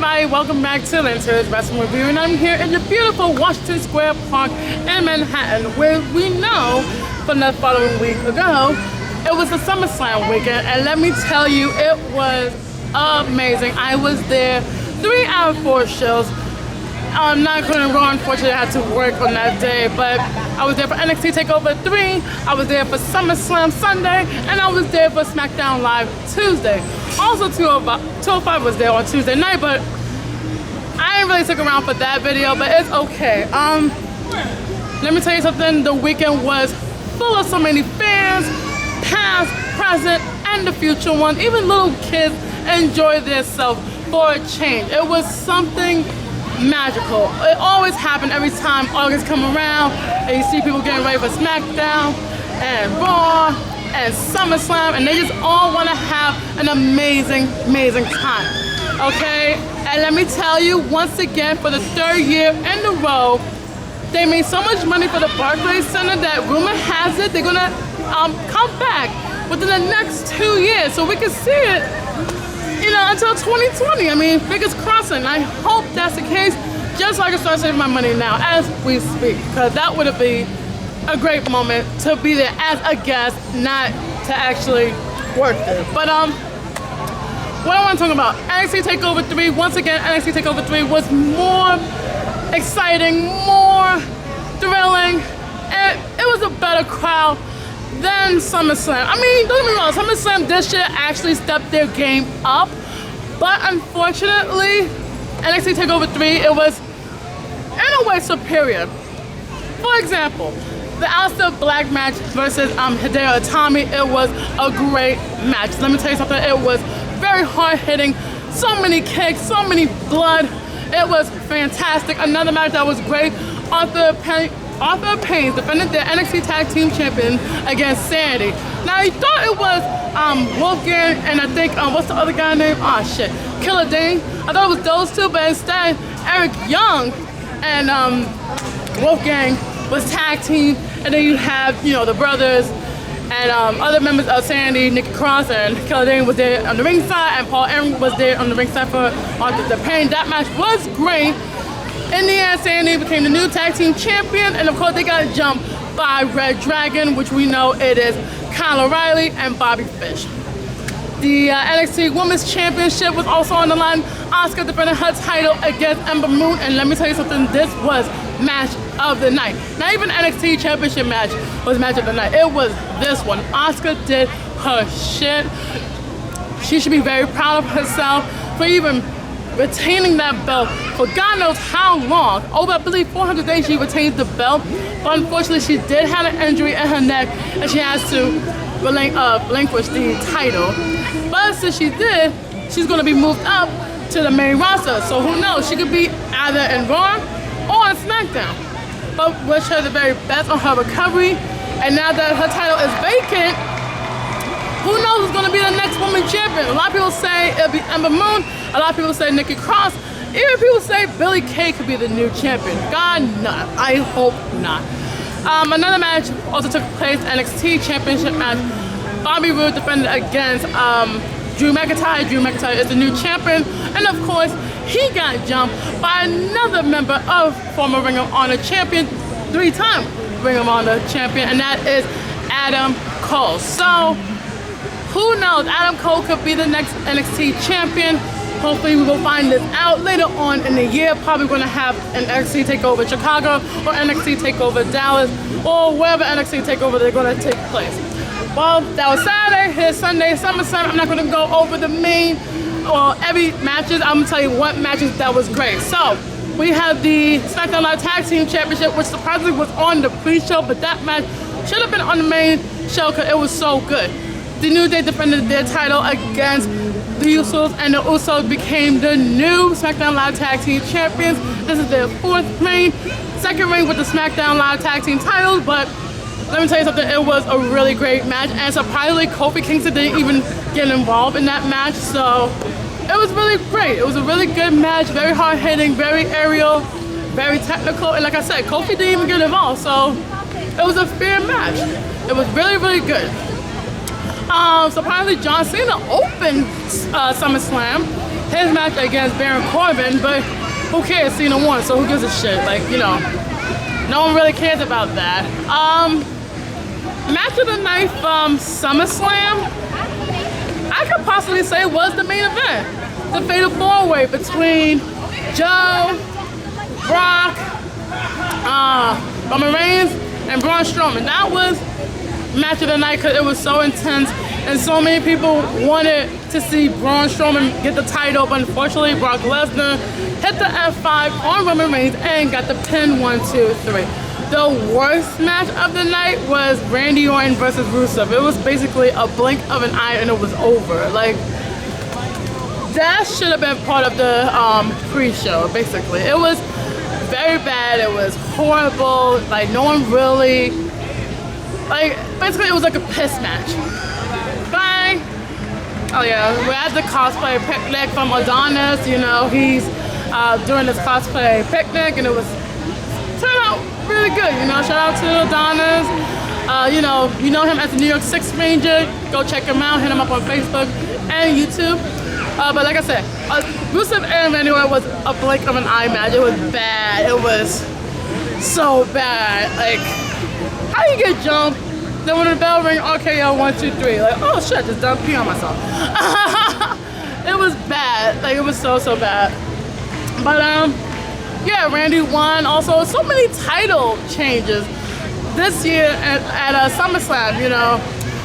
everybody, welcome back to Lanteria's Wrestling Review, and I'm here in the beautiful Washington Square Park in Manhattan, where we know from the following week ago, it was the SummerSlam weekend, and let me tell you, it was amazing. I was there 3 out of 4 shows. I'm not going to go, unfortunately, I had to work on that day, but I was there for NXT Takeover 3, I was there for SummerSlam Sunday, and I was there for SmackDown Live Tuesday. Also, 205 was there on Tuesday night, but I didn't really stick around for that video, but it's okay. Let me tell you something, the weekend was full of so many fans, past, present, and the future ones. Even little kids enjoyed themselves for a change. It was something magical. It always happened every time August come around and you see people getting ready for SmackDown and Raw and SummerSlam, and they just all want to have an amazing time, okay? And let me tell you, once again, for the 3rd year in a row, they made so much money for the Barclays Center that rumor has it they're gonna come back within the next 2 years, so we can see it, you know, until 2020. I mean, fingers crossing. I hope that's the case, just so I can start saving my money now as we speak, because that would be a great moment to be there as a guest, not to actually work there. But what I want to talk about, NXT Takeover 3, once again, NXT Takeover 3 was more exciting, more thrilling, and it was a better crowd than SummerSlam. I mean, don't get me wrong, SummerSlam this year actually stepped their game up, but unfortunately, NXT Takeover 3, it was in a way superior. For example, the Aleister Black match versus Hideo Itami, it was a great match. Let me tell you something, it was very hard-hitting, so many kicks, so many blood. It was fantastic. Another match that was great, Arthur Payne defended the NXT Tag Team Champion against Sandy. Now, you thought it was Wolfgang and I think, what's the other guy name? Oh, shit, Killer Dane. I thought it was those two, but instead, Eric Young and Wolfgang was tag team, and then you have, you know, the brothers and other members of Sandy, Nikki Cross and Killer Dane was there on the ringside, and Paul Aaron was there on the ringside for Arthur Payne. That match was great. In the end, Sandy became the new tag team champion, and of course they got jumped by Red Dragon, which we know it is Kyle O'Reilly and Bobby Fish. The NXT Women's Championship was also on the line. Asuka defended her title against Ember Moon, and let me tell you something, this was match of the night. Not even NXT Championship match was match of the night. It was this one. Asuka did her shit. She should be very proud of herself for even retaining that belt for God knows how long. Over, I believe, 400 days she retained the belt, but unfortunately she did have an injury in her neck and she has to relinquish the title. But since she did, she's going to be moved up to the main roster, so who knows, she could be either in Raw or on SmackDown. But wish her the very best on her recovery, and now that her title is vacant, who knows who's going to be the next women's champion? A lot of people say it'll be Ember Moon, a lot of people say Nikki Cross, even people say Billie Kay could be the new champion. God, not. I hope not. Another match also took place, NXT Championship match. Bobby Roode defended against Drew McIntyre. Drew McIntyre is the new champion, and of course, he got jumped by another member of former Ring of Honor champion, 3-time Ring of Honor champion, and that is Adam Cole. So, who knows? Adam Cole could be the next NXT champion. Hopefully, we will find this out later on in the year. Probably going to have an NXT Takeover Chicago or NXT Takeover Dallas or wherever NXT Takeover they're going to take place. Well, that was Saturday. Here's Sunday, SummerSlam. I'm not going to go over the main or every matches. I'm going to tell you what matches that was great. So, we have the SmackDown Live Tag Team Championship, which surprisingly was on the pre-show, but that match should have been on the main show because it was so good. The New Day defended their title against the Usos, and the Usos became the new SmackDown Live Tag Team Champions. This is their 4th reign, 2nd reign with the SmackDown Live Tag Team titles, but let me tell you something, it was a really great match, and surprisingly, Kofi Kingston didn't even get involved in that match, so it was really great. It was a really good match, very hard-hitting, very aerial, very technical, and like I said, Kofi didn't even get involved, so it was a fair match. It was really, really good. Surprisingly, John Cena opened SummerSlam. his match against Baron Corbin, but who cares? Cena won, so who gives a shit? Like, you know, no one really cares about that. Match of the night from SummerSlam, I could possibly say was the main event. The fatal four-way between Joe, Brock, Roman Reigns, and Braun Strowman. That was match of the night because it was so intense and so many people wanted to see Braun Strowman get the title, but unfortunately Brock Lesnar hit the F5 on Roman Reigns and got the pin 1, 2, 3. The worst match of the night was Randy Orton versus Rusev. It was basically a blink of an eye and it was over. Like, that should have been part of the pre-show, basically. It was very bad, it was horrible, like no one really, like basically it was like a piss match. Bye! Oh yeah, we're at the cosplay picnic from Adonis, you know, he's doing this cosplay picnic and it was turned out really good, you know, shout out to Adonis. You know him as the New York 6 Ranger, go check him out, hit him up on Facebook and YouTube. But like I said, Rusev and Randy Orton was a blink of an eye match. It was bad. It was so bad. Like, how do you get jumped? Then when the bell ring, RKO 1, 2, 3. Like, oh shit, I just done pee on myself. It was bad. Like, it was so bad. But yeah, Randy won. Also, so many title changes this year at SummerSlam. You know.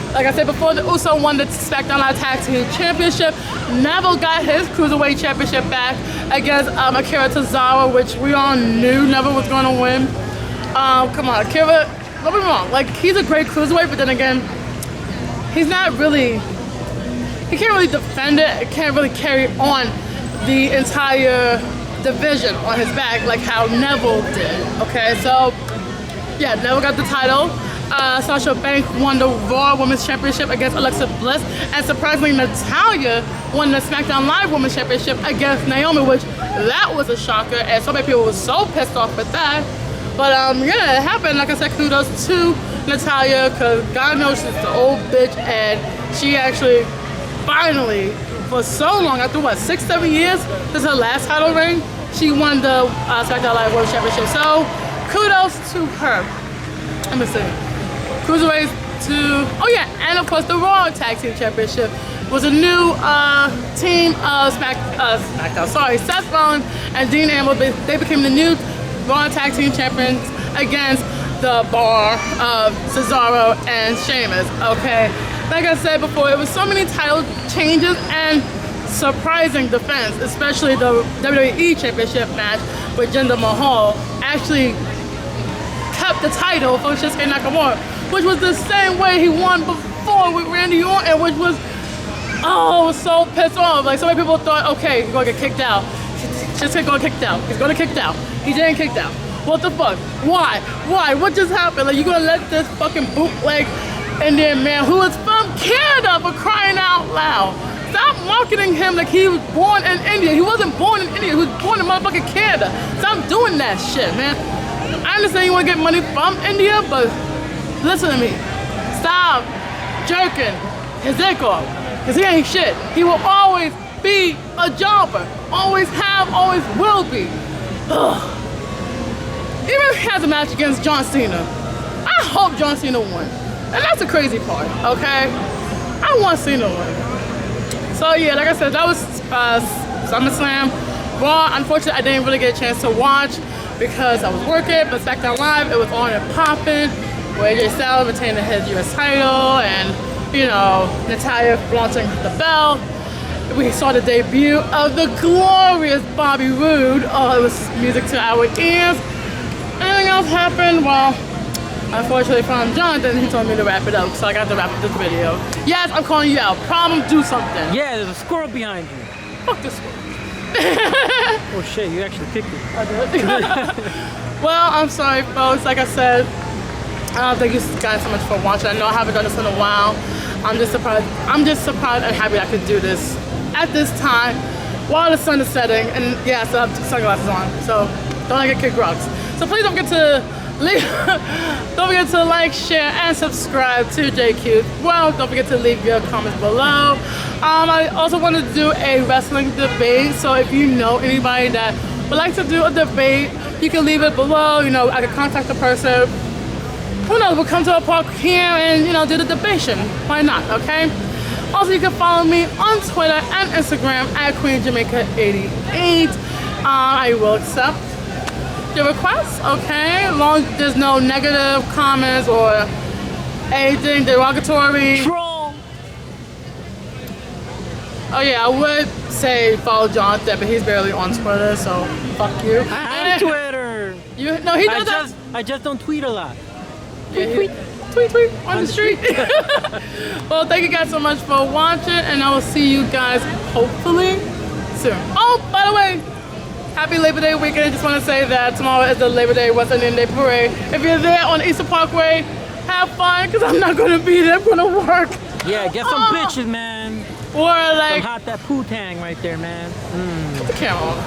Like I said before, the Uso won the SmackDown Live Tag Team Championship. Neville got his Cruiserweight Championship back against Akira Tozawa, which we all knew Neville was going to win. Come on, Akira, don't be wrong. Like, he's a great Cruiserweight, but then again, he's not really, he can't really defend it. It can't really carry on the entire division on his back like how Neville did. Okay, so yeah, Neville got the title. Sasha Banks won the Raw Women's Championship against Alexa Bliss, and surprisingly Natalya won the SmackDown Live Women's Championship against Naomi, which that was a shocker, and so many people were so pissed off with that. But yeah, it happened. Like I said, kudos to Natalya, because God knows she's the old bitch, and she actually finally, for so long, after what, 6-7 years, this is her last title reign, she won the SmackDown Live Women's Championship. So kudos to her. Let me see. Cruiserweights to, oh yeah, and of course the Raw Tag Team Championship was a new team of SmackDown, sorry, Seth Rollins and Dean Ambrose. They became the new Raw Tag Team Champions against the Bar of Cesaro and Sheamus, okay? Like I said before, it was so many title changes and surprising defense, especially the WWE Championship match with Jinder Mahal actually kept the title from Shinsuke Nakamura, which was the same way he won before with Randy Orton, which was, oh, so pissed off. Like, so many people thought, okay, he's gonna get kicked out. Shinsuke's gonna get kicked out. He's gonna get kicked out. He didn't kicked out. What the fuck? Why? Why? What just happened? Like, you gonna let this fucking bootleg Indian man who is from Canada, for crying out loud, stop marketing him like he was born in India. He wasn't born in India. He was born in motherfucking Canada. Stop doing that shit, man. I understand you want to get money from India, but listen to me. Stop jerking his dick off, because he ain't shit. He will always be a jumper. Always have, always will be. Ugh. Even if he has a match against John Cena, I hope John Cena won. And that's the crazy part, okay? I want Cena to win. So yeah, like I said, that was SummerSlam. Raw, unfortunately, I didn't really get a chance to watch because I was working, but SmackDown Live, it was on and popping, where AJ Styles retaining his US title, and, you know, Natalya flaunting the belt. We saw the debut of the glorious Bobby Roode. Oh, it was music to our ears. Anything else happened? Well, unfortunately from Jonathan, he told me to wrap it up, so I got to wrap up this video. Yes, I'm calling you out. Problem, do something. Yeah, there's a squirrel behind you. Fuck this squirrel. Oh shit, you actually kicked it. I did. Well, I'm sorry, folks. Like I said, thank you guys so much for watching. I know I haven't done this in a while. I'm just surprised and happy I could do this at this time while the sun is setting. And yeah, I still have sunglasses on, so don't get kick rocks. So please don't forget to Don't forget to like, share, and subscribe to JQ. Well, don't forget to leave your comments below. I also want to do a wrestling debate, so if you know anybody that would like to do a debate, you can leave it below. You know, I can contact the person. Who knows, we'll come to a park here and, you know, do the debation. Why not, okay? Also, you can follow me on Twitter and Instagram at QueenJamaica88. I will accept your requests, okay? As long as there's no negative comments or anything derogatory. Troll! Oh yeah, I would say follow Jonathan, but he's barely on Twitter, so fuck you. I have Twitter! No, he does I just don't tweet a lot. tweet on the street. Well, thank you guys so much for watching, and I will see you guys hopefully soon. Oh, by the way, happy Labor Day weekend. I just want to say that tomorrow is the Labor Day West Indian Day Parade. If you're there on Easter Parkway, have fun, because I'm not going to be there. I'm going to work. Yeah, get some bitches, man. Or like... Some hot that poo-tang right there, man. Cut the camera off.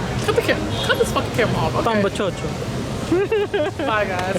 Cut this fucking camera off, okay? Tambo chocho. Bye, guys.